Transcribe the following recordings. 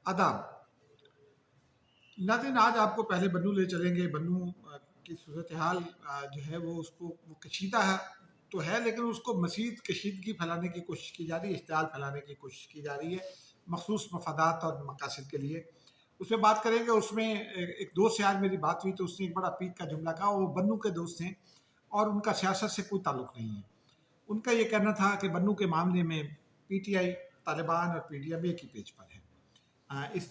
आदाब। नाज़रीन, आज आपको पहले बन्नू ले चलेंगे। बन्नू की सूरत हाल जो है वो कशीदा है तो है, लेकिन उसको मज़ीद कशीदगी फैलाने की कोशिश की जा रही है, इश्तिआल फैलाने की कोशिश की जा रही है मखसूस मफादात और मकासद के लिए। उसमें बात करेंगे। उसमें एक दोस्त से आज मेरी बात हुई तो उसने एक बड़ा पीक का जुमला कहा। वो बन्नू के दोस्त हैं और उनका सियासत से कोई ताल्लुक़ नहीं है। उनका ये कहना था कि बन्नू के मामले में पीटीआई, तालिबान और पीडीएम एक ही पेज पर है।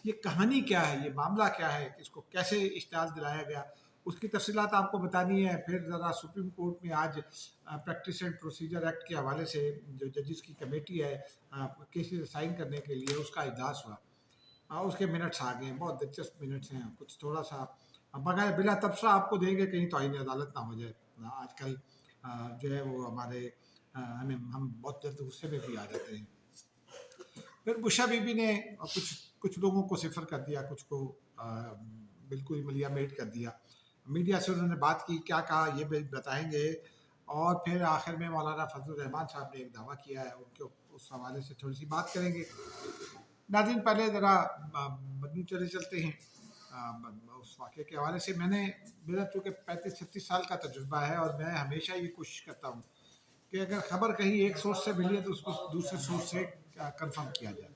ये कहानी क्या है, ये मामला क्या है, कि इसको कैसे इश्तिहाल दिलाया गया, उसकी तफसीलात आपको बतानी है। फिर ज़रा सुप्रीम कोर्ट में आज प्रैक्टिस एंड प्रोसीजर एक्ट के हवाले से जो जजेस की कमेटी है केसेस साइन करने के लिए, उसका इजलास हुआ। उसके मिनट्स आ गए हैं, बहुत दिलचस्प मिनट्स हैं। कुछ थोड़ा सा बगैर बिला तबसरा आपको देंगे, कहीं तौहीन अदालत ना हो जाए। आजकल जो है वो हमारे हम बहुत जल्द गुस्से में भी आ जाते हैं। फिर बुशा बीबी ने कुछ कुछ लोगों को सिफर कर दिया, कुछ को बिल्कुल ही मलिया मेट कर दिया। मीडिया से उन्होंने बात की, क्या कहा ये भी बताएंगे। और फिर आखिर में मौलाना फजलुर रहमान साहब ने एक दावा किया है, उनके उस हवाले से थोड़ी सी बात करेंगे। नाज़रीन, पहले ज़रा बन्नू चले चलते हैं। उस वाक़े के हवाले से मेरा चूँकि 35-36 साल का तजुर्बा है और मैं हमेशा ये कोशिश करता हूँ कि अगर ख़बर कहीं एक सोर्स से मिली है तो उसको दूसरे सोर्स से कंफर्म किया जाए।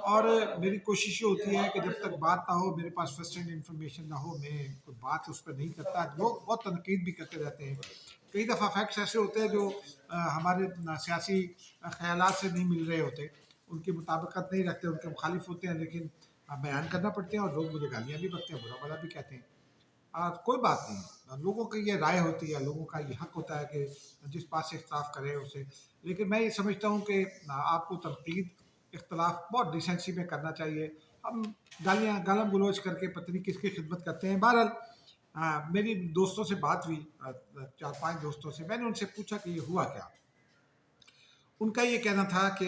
और मेरी कोशिश ये होती है कि जब तक बात ना हो, मेरे पास फर्स्ट हैंड इन्फॉर्मेशन ना हो, मैं कोई बात उस पर नहीं करता। लोग बहुत तनकीद भी करते रहते हैं। कई दफ़ा फैक्ट्स ऐसे होते हैं जो हमारे सियासी ख़यालात से नहीं मिल रहे होते, उनकी मुताबिकत नहीं रखते, उनके मुखालिफ होते हैं, लेकिन बयान करना पड़ते हैं और लोग मुझे गालियाँ भी बकते हैं, बुरा भला भी कहते हैं। कोई बात नहीं, लोगों की ये राय होती है, लोगों का ये हक होता है कि जिस बात से इख्तिलाफ करें उसे। लेकिन मैं ये समझता हूँ कि आपको तनकीद, इख्तिलाफ बहुत डिसेंसी में करना चाहिए। हम गालियाँ गालम गलोच करके पता नहीं किसकी खिदमत करते हैं। बहरहाल मेरी दोस्तों से बात हुई, 4-5 दोस्तों से। मैंने उनसे पूछा कि ये हुआ क्या। उनका ये कहना था कि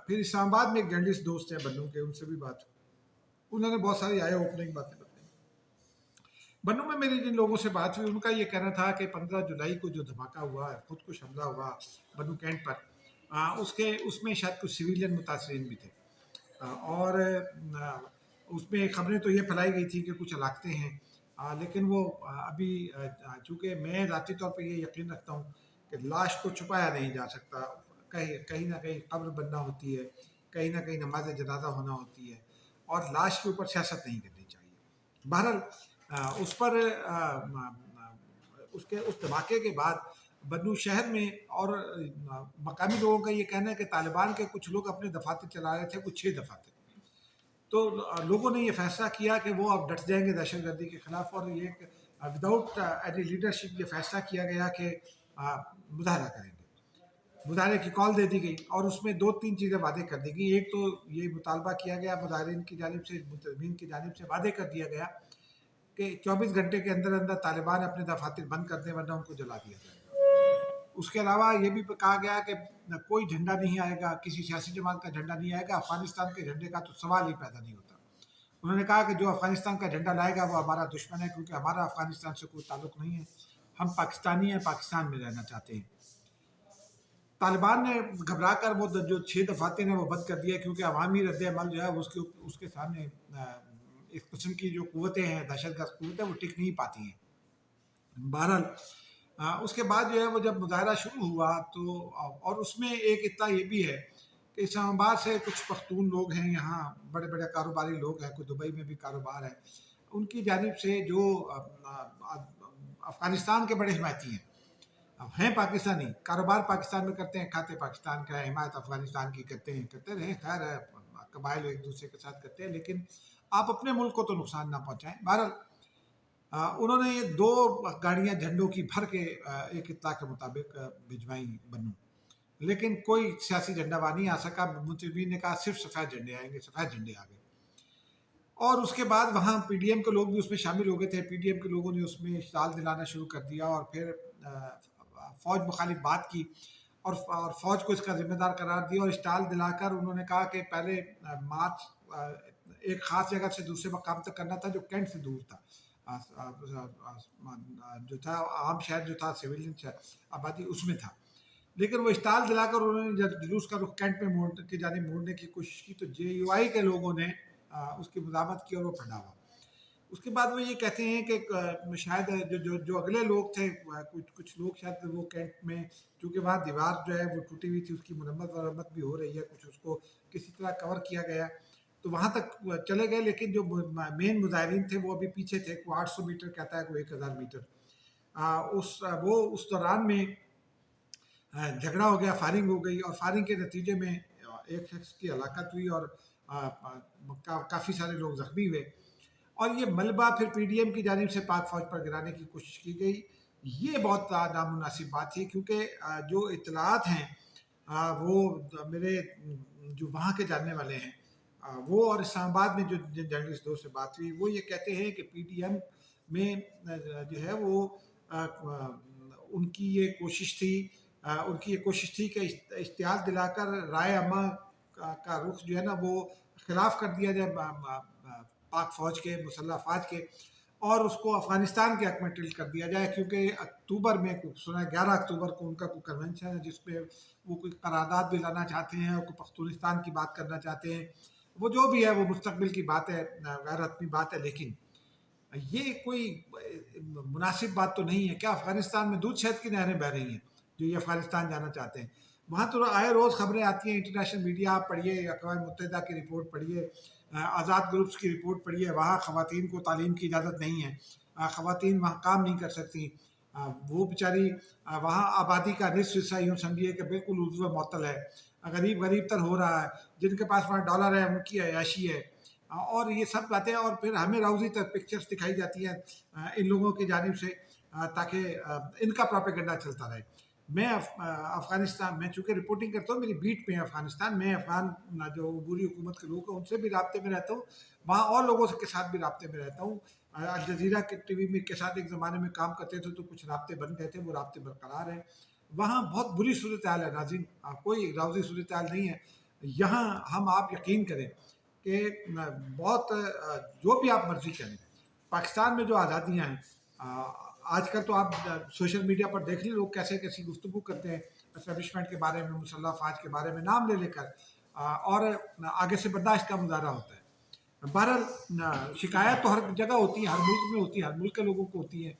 फिर इस्लामाबाद में एक जर्नलिस्ट दोस्त हैं बन्नू के, उनसे भी बात हुई। उन्होंने बहुत सारी आई ओपनिंग बातें बताई। बन्नू में मेरी जिन लोगों से बात हुई, उनका ये कहना था कि 15 जुलाई को जो धमाका हुआ, खुदकुश हमला हुआ बन्नू कैंट पर, उसमें शायद कुछ सिविलियन मुतासरीन भी थे। और उसमें खबरें तो ये फैलाई गई थी कि कुछ हलाकतें हैं। लेकिन वो अभी चूँकि मैं ज़ाती तौर पे ये यकीन रखता हूँ कि लाश को छुपाया नहीं जा सकता। कहीं कहीं न कहीं कब्र बनना होती है, कहीं न कहीं नमाज़ जनाज़ा होना होती है, और लाश के ऊपर सियासत नहीं करनी चाहिए। बहरहाल उस पर उसके उस धमाके के बाद बन्नू शहर में और मकामी लोगों का ये कहना है कि तालिबान के कुछ लोग अपने दफातर चला रहे थे, कुछ 6 दफातर। तो लोगों ने ये फैसला किया कि वो अब डट जाएंगे दहशतगर्दी के खिलाफ, और ये विदाउट एनी लीडरशिप ये फैसला किया गया कि मुजाहरा करेंगे। मुजाहरे की कॉल दे दी गई और उसमें 2-3 चीज़ें वादे कर दी गई। एक तो ये मुतालबा किया गया मुजाहिरीन की जानिब से, मुतज़म्मीन की जानिब से वादे कर दिया गया कि 24 घंटे के अंदर अंदर तालिबान अपने दफातर बंद कर दें, वरना उनको जला दिया जाएगा। उसके अलावा ये भी कहा गया कि कोई झंडा नहीं आएगा, किसी सियासी जमात का झंडा नहीं आएगा, अफगानिस्तान के झंडे का तो सवाल ही पैदा नहीं होता। उन्होंने कहा कि जो अफगानिस्तान का झंडा लाएगा वो हमारा दुश्मन है, क्योंकि हमारा अफगानिस्तान से कोई ताल्लुक नहीं है। हम पाकिस्तानी हैं, पाकिस्तान में रहना चाहते हैं। तालिबान ने घबरा कर वो जो 6 दफातर हैं वो बंद कर दिया, क्योंकि अवामी रद्द-ए-अमल जो है उसके सामने इस किस्म की जो कुव्वतें हैं, दहशतगर्द कुव्वतें, वो टिक नहीं पाती हैं। बहरहाल उसके बाद जो है वो जब मुजाहरा शुरू हुआ तो और उसमें एक इत्तला ये भी है कि इस्लामाबाद से कुछ पख्तून लोग हैं, यहाँ बड़े बड़े कारोबारी लोग हैं, कोई दुबई में भी कारोबार है, उनकी जानिब से जो अफ़गानिस्तान के बड़े हिमायती हैं पाकिस्तानी, कारोबार पाकिस्तान में करते हैं, खाते पाकिस्तान का है, हिमायत अफ़गानिस्तान की करते हैं, करते रहें, खैर है, कबाइल एक दूसरे के साथ करते हैं, लेकिन आप अपने मुल्क को तो नुकसान ना पहुँचाएं। बहरहाल उन्होंने ये 2 गाड़ियाँ झंडों की भर के एक इत्तला के मुताबिक भिजवाई बन्नू, लेकिन कोई सियासी झंडा वहाँ नहीं आ सका। मुतज़म्मीन ने कहा सिर्फ सफ़ेद झंडे आएंगे, सफ़ेद झंडे आ गए। और उसके बाद वहाँ पीडीएम के लोग भी उसमें शामिल हो गए थे। पीडीएम के लोगों ने उसमें इश्ताल दिलाना शुरू कर दिया और फिर फ़ौज मुखालिफ बात की और फ़ौज को इसका ज़िम्मेदार करार दिया, और इश्ताल दिलाकर उन्होंने कहा कि पहले मार्च एक ख़ास जगह से दूसरे मकाम तक करना था जो कैंट से दूर था। जो था आम शहर जो था, सिविलियन आबादी उसमें था। लेकिन वो इश्ताल दिलाकर उन्होंने जब जुलूस का रुख कैंट में की जानिब मोड़ने की कोशिश की तो जेयूआई के लोगों ने उसकी मज़ामत की और वो फटा हुआ। उसके बाद वो ये कहते हैं कि शायद जो अगले लोग थे, कुछ लोग शायद वो कैंट में, क्योंकि वहाँ दीवार जो है वो टूटी हुई थी, उसकी मरम्मत भी हो रही है, कुछ उसको किसी तरह कवर किया गया, तो वहाँ तक चले गए। लेकिन जो मेन मुजाहिरीन थे वो अभी पीछे थे, कोई 800 मीटर कहता है, कोई 1000 मीटर। उस दौरान में झगड़ा हो गया, फायरिंग हो गई, और फायरिंग के नतीजे में एक शख्स की हलाकत हुई और काफ़ी सारे लोग जख्मी हुए। और ये मलबा फिर पीडीएम की जानिब से पाक फौज पर गिराने की कोशिश की गई। ये बहुत नामुनासिब बात थी, क्योंकि जो इतलात हैं वो मेरे जो वहाँ के जानने वाले हैं, वो और इस्लामाबाद में जो जिन जर्नलिस्ट दोस्त से बात हुई, वो ये कहते हैं कि पीडीएम में जो है वो उनकी ये कोशिश थी, कि इश्तियाल दिलाकर राय अम्मा का रुख जो है ना वो खिलाफ कर दिया जाए पाक फ़ौज के, मुसल्लह अफवाज के, और उसको अफ़गानिस्तान के हक में टिल्ट कर दिया जाए। क्योंकि अक्टूबर में सुना 11 अक्टूबर को उनका कोई कन्वेंशन है जिसपे वो कोई करारदाद भी लाना चाहते हैं और कोई पख्तूनिस्तान की बात करना चाहते हैं। वो जो भी है वो मुस्तकबिल की बात है, गैर हतमी बात है, लेकिन ये कोई मुनासिब बात तो नहीं है। क्या अफ़गानिस्तान में दूध शहद की नहरें बह रही हैं जो ये अफ़गानिस्तान जाना चाहते हैं? वहाँ तो आए रोज़ खबरें आती हैं, इंटरनेशनल मीडिया आप पढ़िए, अक़वाम मुत्तहिदा की रिपोर्ट पढ़िए, आज़ाद ग्रुप्स की रिपोर्ट पढ़िए, वहाँ ख़वातीन को तालीम की इजाज़त नहीं है, ख़वातीन वहाँ काम नहीं कर सकती। वो बेचारी वहाँ आबादी का निस्फ़ हिस्सा यूँ समझिए कि बिल्कुल उज़्व मुअत्तल है, गरीब गरीब तर हो रहा है। जिनके पास वहाँ डॉलर है उनकी अय्याशी है। और ये सब बातें, और फिर हमें राउजी तक पिक्चर्स दिखाई जाती हैं इन लोगों की जानिब से, ताकि इनका प्रोपेगेंडा चलता रहे। मैं अफ़गानिस्तान में चूँकि रिपोर्टिंग करता हूँ, मेरी बीट में अफ़गानिस्तान, मैं अफ़गान जो अबूरी हुकूमत के लोग हैं उनसे भी राब्ते में रहता हूँ, वहाँ और लोगों के साथ भी राब्ते में रहता हूँ। अल जज़ीरा के टीवी में के साथ एक ज़माने में काम करते थे, तो कुछ राब्ते बन गए थे, वो राब्ते बरकरार हैं। वहाँ बहुत बुरी सूरत हाल है नाज़रीन, कोई राउजी सूरत हाल नहीं है। यहाँ आप यकीन करें कि बहुत जो भी आप मर्ज़ी करें, पाकिस्तान में जो आज़ादियाँ हैं, आजकल तो आप सोशल मीडिया पर देख ली लोग कैसे कैसी गुफ्तगू करते हैं एस्टेब्लिशमेंट के बारे में, मुसल्लह अफवाज के बारे में नाम ले लेकर, और आगे से बर्दाश्त का मुजाहरा होता है। बहरहाल शिकायत तो हर जगह होती है, हर मुल्क में होती है, हर मुल्क के लोगों को होती है।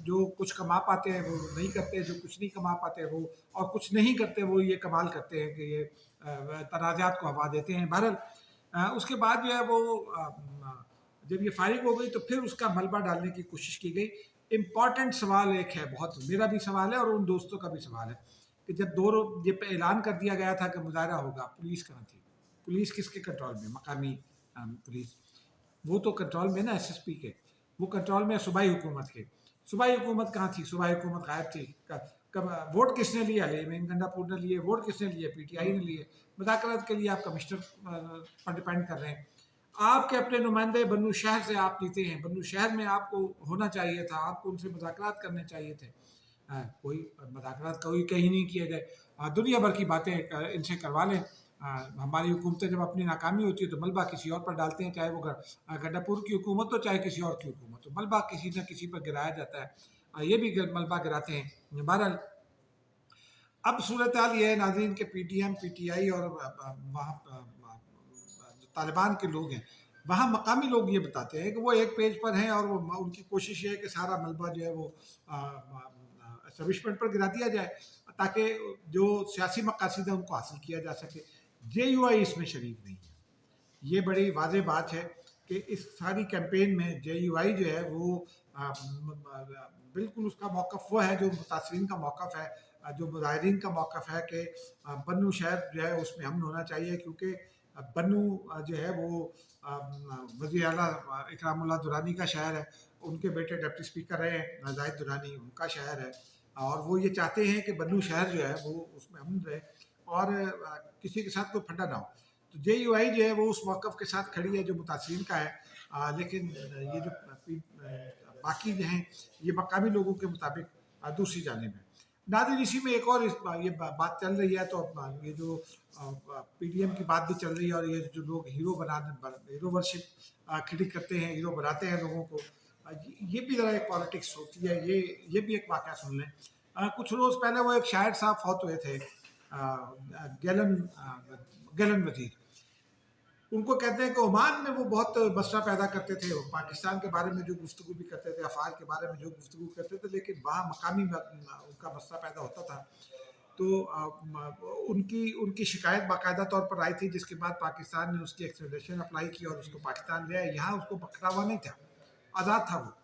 जो कुछ कमा पाते हैं वो नहीं करते, जो कुछ नहीं कमा पाते वो, और कुछ नहीं करते वो ये कमाल करते हैं कि ये तनाज़ात को हवा देते हैं। बहरहाल उसके बाद जो है वो जब ये फायरिंग हो गई तो फिर उसका मलबा डालने की कोशिश की गई। इम्पॉर्टेंट सवाल एक है, बहुत मेरा भी सवाल है और उन दोस्तों का भी सवाल है, कि जब ये ऐलान कर दिया गया था कि मुजाहरा होगा, पुलिस कहाँ थी? पुलिस किसके कंट्रोल में? मकामी पुलिस, वो तो कंट्रोल में ना एसएसपी के, वो कंट्रोल में सूबाई हुकूमत के। सूबाई हुकूमत कहाँ थी? सूबाई हुकूमत गायब थी। कब वोट किसने लिया? अलीमीन गंडापुर ने लिए। वोट किसने लिए? पीटीआई ने लिए। मुज़ाकरात के लिए आप कमिश्नर पर डिपेंड कर रहे हैं। आपके अपने नुमाइंदे बन्नू शहर से आप जीते हैं, बन्नू शहर में आपको होना चाहिए था, आपको उनसे मुज़ाकरात करने चाहिए थे। कोई मुज़ाकरात कोई कहीं नहीं किए गए। दुनिया भर की बातें इनसे करवा लें। हमारी हुकूमतें जब अपनी नाकामी होती है तो मलबा किसी और पर डालते हैं, चाहे वो गंडापुर की हुकूमत हो, चाहे किसी और की हुकूमत हो, मलबा किसी न किसी पर गिराया जाता है। ये भी मलबा गिराते हैं। बहरहाल अब सूरत हाल ये है नाज़रीन के पीटीएम, पीटीआई और वहाँ तालिबान के लोग हैं, वहाँ मकामी लोग ये बताते हैं कि वो एक पेज पर हैं और वो उनकी कोशिश ये है कि सारा मलबा जो है वो एस्टेब्लिशमेंट पर गिरा दिया जाए, ताकि जो सियासी मकासद है उनको हासिल किया जा सके। जेयूआई इसमें शरीक नहीं है। ये बड़ी वाज़ेह बात है कि इस सारी कैंपेन में जेयूआई जो है वो बिल्कुल उसका मौक़िफ़ वो है जो मुतासरीन का मौक़िफ़ है, जो मुज़ाहिरीन का मौक़िफ़ है कि बन्नू शहर जो है उसमें अमन होना चाहिए, क्योंकि बन्नू जो है वो वज़ीर आला इकरामुल्लाह दुरानी का शहर है, उनके बेटे डिप्टी स्पीकर रहे हैं ज़ाहिद दुरानी, उनका शहर है, और वो ये चाहते हैं कि बन्नू शहर जो है वो उसमें अमन रहे और किसी के साथ कोई फंडा ना हो। तो जेयूआई जो है वो उस मौक़िफ़ के साथ खड़ी है जो मुतासरीन का है, लेकिन ये जो बाकी जो हैं ये मकामी लोगों के मुताबिक दूसरी जानिब है। नाज़रीन इसी में एक और ये बात चल रही है, तो ये जो पीडीएम की बात भी चल रही है, और ये जो लोग हीरो वर्शिप खड़ी करते हैं, हीरो बनाते हैं लोगों को, ये भी ज़रा एक पॉलिटिक्स होती है। ये भी एक वाक़या सुन लें। कुछ रोज़ पहले वो एक शायर साहब फौत हुए थे, गैलन वज़ीर। उनको कहते हैं कि ओमान में वो बहुत मसला पैदा करते थे, वो पाकिस्तान के बारे में जो गुफ्तगू भी करते थे, अफ़ाल के बारे में जो गुफ्तगू करते थे, लेकिन वहाँ मकामी उनका मसला पैदा होता था। तो उनकी उनकी शिकायत बाकायदा तौर पर आई थी, जिसके बाद पाकिस्तान ने उसकी एक्स्ट्राडिशन अप्लाई की और उसको पाकिस्तान ले आया। यहाँ उसको पकड़ा हुआ नहीं था, आज़ाद था वो।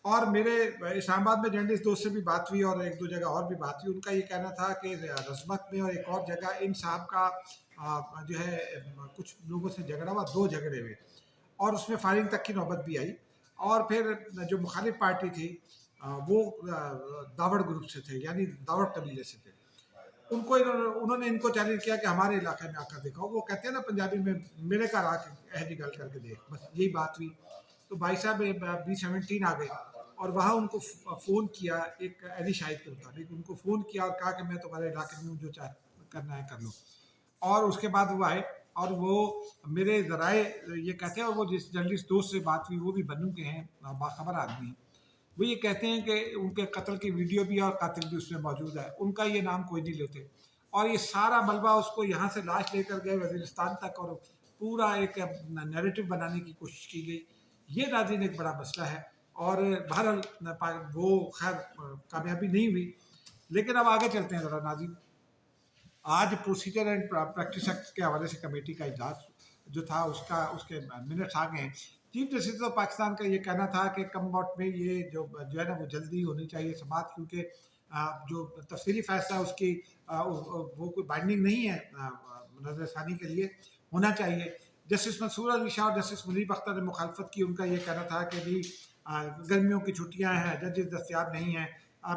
और मेरे इस्लामाबाद में जर्नलिस्ट दोस्त से भी बात हुई और एक दो जगह और भी बात हुई। उनका ये कहना था कि रजमत में और एक और जगह इन साहब का जो है कुछ लोगों से झगड़ा हुआ, दो झगड़े हुए और उसमें फायरिंग तक की नौबत भी आई। और फिर जो मुखालिफ पार्टी थी वो दावड़ ग्रुप से थे, यानी दावड़ कबीले से थे। उनको उन्होंने इनको चैलेंज किया कि हमारे इलाके में आकर दिखाओ। वो कहते हैं ना पंजाबी में, मेरे घर आके ऐसी गल करके देख, बस यही बात हुई। तो भाई साहब B-17 आ गए और वहाँ उनको फ़ोन किया, एक अली शाहिद के मुताबिक उनको फ़ोन किया और कहा कि मैं तुम्हारे इलाके में हूँ, जो चाहे करना है कर लो। और उसके बाद वो आए और वो मेरे ज़राए ये कहते हैं, और वो जिस जर्नलिस्ट दोस्त से बात हुई वो भी बन्नू के हैं, बाखबर आदमी हैं। वो ये कहते हैं कि उनके कत्ल की वीडियो भी और कातिल भी उसमें मौजूद है, उनका ये नाम कोई नहीं लेते। और ये सारा मलबा उसको यहाँ से लाश लेकर गए वज़ीरिस्तान तक और पूरा एक नैरेटिव बनाने की कोशिश की गई। ये नाज़रीन एक बड़ा मसला है और बहरहाल वो खैर कामयाबी नहीं हुई। लेकिन अब आगे चलते हैं ज़रा नाज़रीन। आज प्रोसीजर एंड प्रैक्टिस एक्ट के हवाले से कमेटी का इजलास जो था उसके मिनट्स आ गए हैं। चीफ जस्टिस ऑफ पाकिस्तान का ये कहना था कि कम वक्त में ये जो है ना वो जल्दी होनी चाहिए समात, क्योंकि जो तफसीली फैसला उसकी वो कोई बाइंडिंग नहीं है नजरसानी के लिए होना चाहिए। जस्टिस मंसूर अली शाह और जस्टिस मुनीब अख्तर ने मुखालफत की। उनका ये कहना था कि भी गर्मियों की छुट्टियाँ हैं, जजेस दस्तियाब नहीं हैं,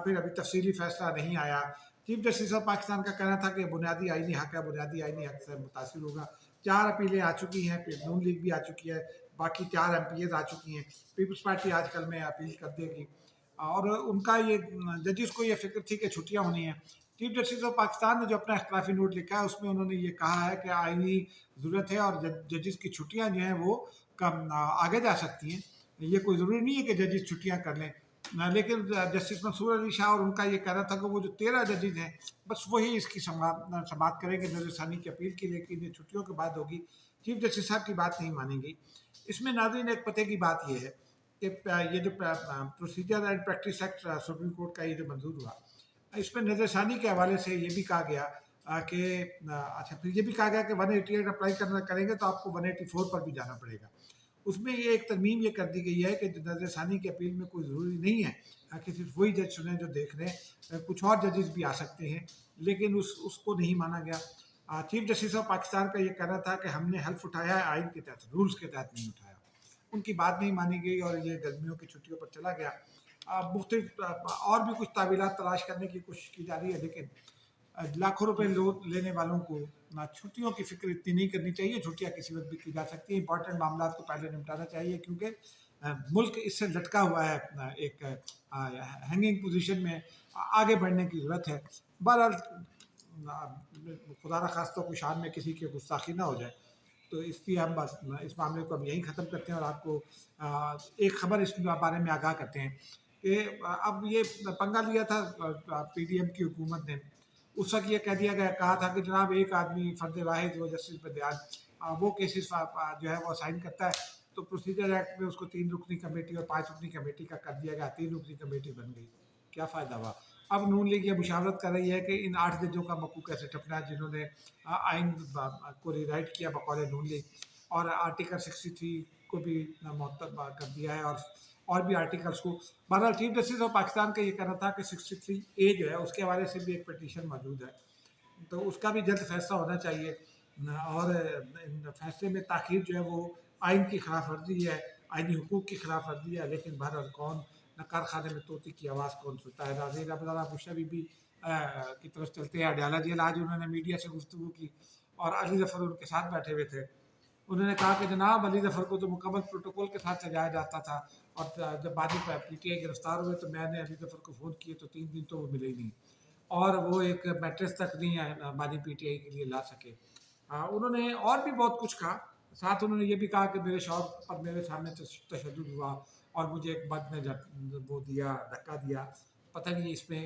फिर अभी तफसीली फैसला नहीं आया। चीफ जस्टिस ऑफ पाकिस्तान का कहना था कि बुनियादी आईनी हक है, बुनियादी आईनी हक से मुतासिर होगा। 4 अपीलें आ चुकी हैं, फिर नून लीग भी आ चुकी है, बाकी 4 MPs आ चुकी हैं। पीपल्स पार्टी आजकल में अपील कर देगी और उनका ये जजेस को ये फिक्र थी कि छुट्टियाँ होनी हैं। चीफ जस्टिस ऑफ पाकिस्तान ने जो अपना इख्तलाफी नोट लिखा है उसमें उन्होंने ये कहा है कि आईनी ज़रूरत है और जजेस की छुट्टियाँ जो हैं वो कम आगे जा सकती हैं। ये कोई ज़रूरी नहीं है कि जजेस छुट्टियाँ कर लें, लेकिन जस्टिस मंसूर अली शाह और उनका ये कहना था कि वो जो 13 जजेज हैं बस वही इसकी समाप्त करेंगे नजरसानी की अपील की, लेकिन ये छुट्टियों के बाद होगी। चीफ जस्टिस साहब की बात नहीं मानी गई। इसमें नाज़रीन एक पते की बात ये है कि ये जो procedure and practice act supreme court का ये जो मंजूर हुआ, इसमें नजरसानी के हवाले से ये भी कहा गया कि अच्छा, फिर ये भी कहा गया कि 188 अप्लाई करेंगे तो आपको 184 पर भी जाना पड़ेगा। उसमें ये एक तरमीम ये कर दी गई है कि नजरसानी की अपील में कोई ज़रूरी नहीं है कि सिर्फ वही जज सुने जो देख रहे हैं, कुछ और जजेस भी आ सकते हैं, लेकिन उसको नहीं माना गया। चीफ जस्टिस ऑफ पाकिस्तान का ये कहना था कि हमने हल्फ उठाया है आइन के तहत, रूल्स के तहत नहीं उठाया। उनकी बात नहीं मानी गई और ये गर्मियों की छुट्टियों पर चला गया। मुख्तलिफ और भी कुछ तावीलात तलाश करने की कोशिश की जा रही है, लेकिन लाखों रुपए लोन लेने वालों को ना छुट्टियों की फिक्र इतनी नहीं करनी चाहिए। छुट्टियां किसी वक्त भी की जा सकती है। इंपॉर्टेंट मामला को पहले निपटाना चाहिए, क्योंकि मुल्क इससे लटका हुआ है, एक हैंगिंग पोजीशन में आगे बढ़ने की ज़रूरत है। बहरहाल खुदा न खास्ता कोई शान में किसी की गुस्ताखी ना हो जाए, तो इसकी हम बस इस मामले को अब यहीं ख़त्म करते हैं और आपको एक ख़बर इस बारे में आगाह करते हैं कि अब ये पंगा लिया था PDM की हुकूमत ने। उस वक्त ये कह दिया गया, कहा था कि जनाब एक आदमी फ़र्द वाहिद वो जस्टिस बंदियाल वो केसेस जो है वो असाइन करता है, तो प्रोसीजर एक्ट में उसको 3 रुकनी कमेटी और 5 रुकनी कमेटी का कर दिया गया। 3 रुकनी कमेटी बन गई, क्या फ़ायदा हुआ। अब नून लीग ये मुशावरत कर रही है कि इन 8 जजों का मकू कैसे टपना है जिन्होंने आइन को रिराइट किया बकौल नून लीग, और आर्टिकल 63 को भी मुअत्तल कर दिया है और भी आर्टिकल्स को। बहरहाल चीफ जस्टिस ऑफ पाकिस्तान का ये कहना था कि 63A जो है उसके हवाले से भी एक पटिशन मौजूद है, तो उसका भी जल्द फैसला होना चाहिए। और फैसले में ताख़ीर जो है वो आइन की खिलाफ वर्जी है, आइनी हुकूक की खिलाफ वर्जी है। लेकिन बहरहाल कौन न कारखाने में तोती की आवाज़ कौन सुनता है। नाज़रीन अब ज़रा बुशरा बीबी की तरफ चलते हैं। अडयाला जेल आज उन्होंने मीडिया से गुफ्तगू की और अली ज़फ़र उनके साथ बैठे हुए थे। उन्होंने कहा कि जनाब अली ज़फ़र को तो मुकम्मल प्रोटोकॉल के साथ सजाया जाता था, और जब बाद में PTI गिरफ्तार हुए तो मैंने अली ज़फ़र को फ़ोन किए तो 3 दिन तो वो मिले ही नहीं, और वो एक मैट्रेस तक नहीं बानी PTI के लिए ला सके। उन्होंने और भी बहुत कुछ कहा। साथ उन्होंने ये भी कहा कि मेरे शौहर पर मेरे सामने तशद्दुद हुआ और मुझे एक मर्द ने वो दिया, धक्का दिया। पता नहीं इसमें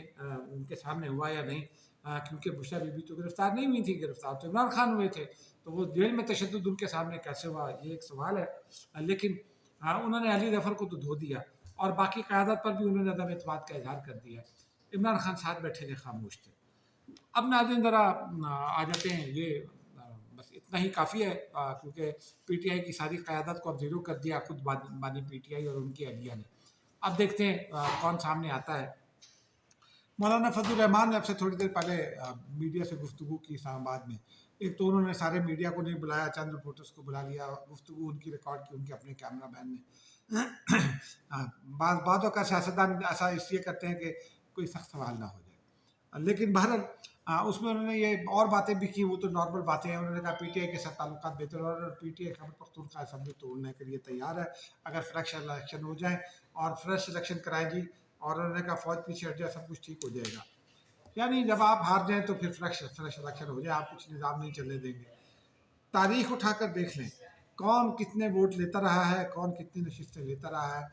उनके सामने हुआ या नहीं, क्योंकि बुशरा बीबी तो गिरफ्तार नहीं हुई थी, गिरफ्तार तो इमरान खान हुए थे। تو وہ جیل میں تشدد ان کے سامنے کیسے ہوا یہ ایک سوال ہے، لیکن انہوں نے علی ظفر کو تو دھو دیا، اور باقی قیادت پر بھی انہوں نے عدم اعتماد کا اظہار کر دیا ہے۔ عمران خان ساتھ بیٹھے تھے، خاموش تھے۔ اب ناظرین ذرا آ جاتے ہیں، یہ بس اتنا ہی کافی ہے، کیونکہ پی ٹی آئی کی ساری قیادت کو اب زیرو کر دیا خود بانی پی ٹی آئی اور ان کی اہلیہ نے۔ اب دیکھتے ہیں کون سامنے آتا ہے۔ مولانا فضل الرحمان نے اب سے تھوڑی دیر پہلے میڈیا سے گفتگو کی اسلام آباد میں۔ ایک تو انہوں نے سارے میڈیا کو نہیں بلایا، چند رپورٹرز کو بلا لیا، گفتگو ان کی ریکارڈ کی ان کے اپنے کیمرہ مین نے۔ بعضوں کا سیاستدان ایسا اس لیے کرتے ہیں کہ کوئی سخت سوال نہ ہو جائے، لیکن بہرحال اس میں انہوں نے یہ اور باتیں بھی کی، وہ تو نارمل باتیں ہیں۔ انہوں نے کہا پی ٹی آئی کے ساتھ تعلقات بہتر، اور P T I Khyber Pakhtunkhwa assembly توڑنے کے لیے تیار ہے اگر فریش الیکشن ہو جائیں، اور فریش الیکشن کرائیں گی، اور انہوں نے کہا فوج پیچھے ہٹ جائے، سب کچھ ٹھیک ہو جائے گا۔ یعنی جب آپ ہار جائیں تو پھر فریش الیکشن ہو جائے، آپ کچھ نظام نہیں چلنے دیں گے۔ تاریخ اٹھا کر دیکھ لیں کون کتنے ووٹ لیتا رہا ہے، کون کتنی نشستیں لیتا رہا ہے۔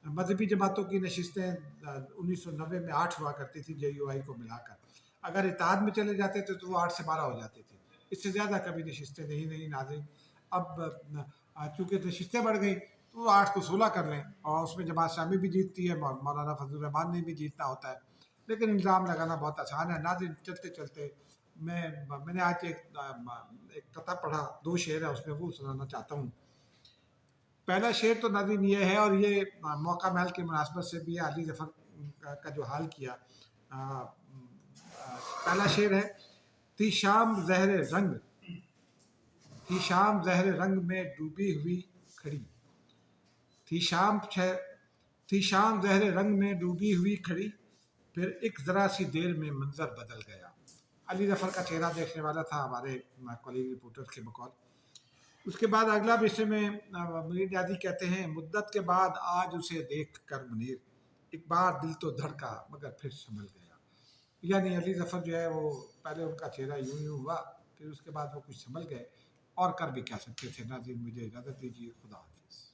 مذہبی جماعتوں کی نشستیں 1990 میں 8 ہوا کرتی تھی جے یو آئی کو ملا کر، اگر اتحاد میں چلے جاتے تھے تو وہ 8 سے 12 ہو جاتی تھی، اس سے زیادہ کبھی نشستیں نہیں ناظرین۔ اب چونکہ نشستیں بڑھ گئیں تو 8 کو 16 کر لیں، اور اس میں جماعت اسلامی بھی جیتتی ہے، مولانا فضل الرحمان نے بھی جیتنا ہوتا ہے، لیکن الزام لگانا بہت آسان ہے ناظرین۔ چلتے چلتے میں نے آج ایک قطعہ پڑھا، 2 شعر ہے اس میں، وہ سنانا چاہتا ہوں۔ پہلا شعر تو ناظرین یہ ہے، اور یہ موقع محل کی مناسبت سے بھی علی ظفر کا جو حال کیا۔ پہلا شعر ہے، تھی شام زہر رنگ، تھی شام زہر رنگ میں ڈوبی ہوئی کھڑی، تھی شام زہر رنگ میں ڈوبی ہوئی کھڑی، پھر ایک ذرا سی دیر میں منظر بدل گیا۔ علی ظفر کا چہرہ دیکھنے والا تھا ہمارے کولیگ رپورٹر کے بقول۔ اس کے بعد اگلا بشر میں منیر نیازی کہتے ہیں، مدت کے بعد آج اسے دیکھ کر منیر، ایک بار دل تو دھڑکا مگر پھر سنبھل گیا۔ یعنی علی ظفر جو ہے وہ پہلے ان کا چہرہ یوں ہوا، پھر اس کے بعد وہ کچھ سنبھل گئے، اور کر بھی کیا سکتے تھے ناظرین۔ مجھے اجازت دیجیے، خدا حافظ۔